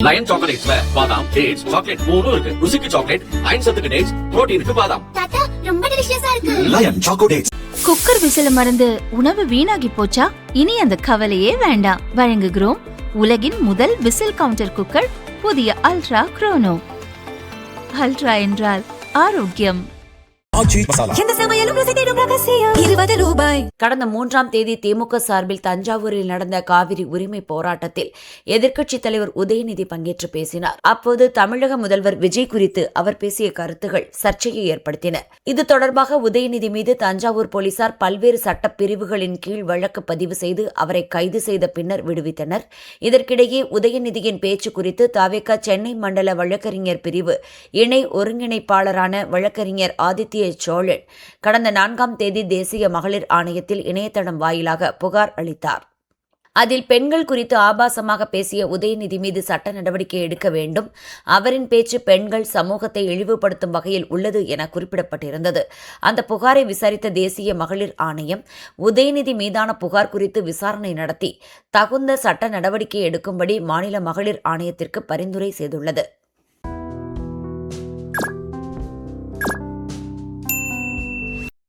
Line சாக்லேட்ஸ்ல பாதாம், dates, chocolate மூணும் இருக்கு. ருசிக்கு சாக்லேட், அயன் சத்துக்கு டேட்ஸ், புரோட்டீனுக்கு பாதாம். தாத்தா ரொம்ப டெலிஷியஸா இருக்கு. Line choco dates. குக்கர் விசில மறந்து உணவு வீணாகி போச்சா? இனி அந்த கவலையே வேண்டாம். வழங்குகிறோம் உலகின் முதல் விசில் கவுண்டர் குக்கர், புதிய அல்ட்ரா குரோனோ. அல்ட்ரா என்றால் ஆரோக்கியம். கடந்த 3ஆம் தேதி திமுக சார்பில் தஞ்சாவூரில் நடந்த காவிரி உரிமை போராட்டத்தில் எதிர்க்கட்சித் தலைவர் உதயநிதி பங்கேற்று பேசினார். அப்போது தமிழக முதல்வர் விஜய் குறித்து அவர் பேசிய கருத்துகள் சர்ச்சையை ஏற்படுத்தின. இது தொடர்பாக உதயநிதி மீது தஞ்சாவூர் போலீசார் பல்வேறு சட்டப் பிரிவுகளின் கீழ் வழக்கு பதிவு செய்து அவரை கைது செய்த பின்னர் விடுவித்தனர். இதற்கிடையே உதயநிதியின் பேச்சு குறித்து தவேக சென்னை மண்டல வழக்கறிஞர் பிரிவு இணை ஒருங்கிணைப்பாளரான வழக்கறிஞர் ஆதித்ய சோழன் கடந்த 4ஆம் தேதி தேசிய மகளிர் ஆணையத்தில் இணையதளம் வாயிலாக புகார் அளித்தார். அதில் பெண்கள் குறித்து ஆபாசமாக பேசிய உதயநிதி மீது சட்ட நடவடிக்கை எடுக்க வேண்டும், அவரின் பேச்சு பெண்கள் சமூகத்தை இழிவுபடுத்தும் வகையில் உள்ளது என குறிப்பிடப்பட்டிருந்தது. அந்த புகாரை விசாரித்த தேசிய மகளிர் ஆணையம் உதயநிதி மீதான புகார் குறித்து விசாரணை நடத்தி தகுந்த சட்ட நடவடிக்கை எடுக்கும்படி மாநில மகளிர் ஆணையத்திற்கு பரிந்துரை செய்துள்ளது.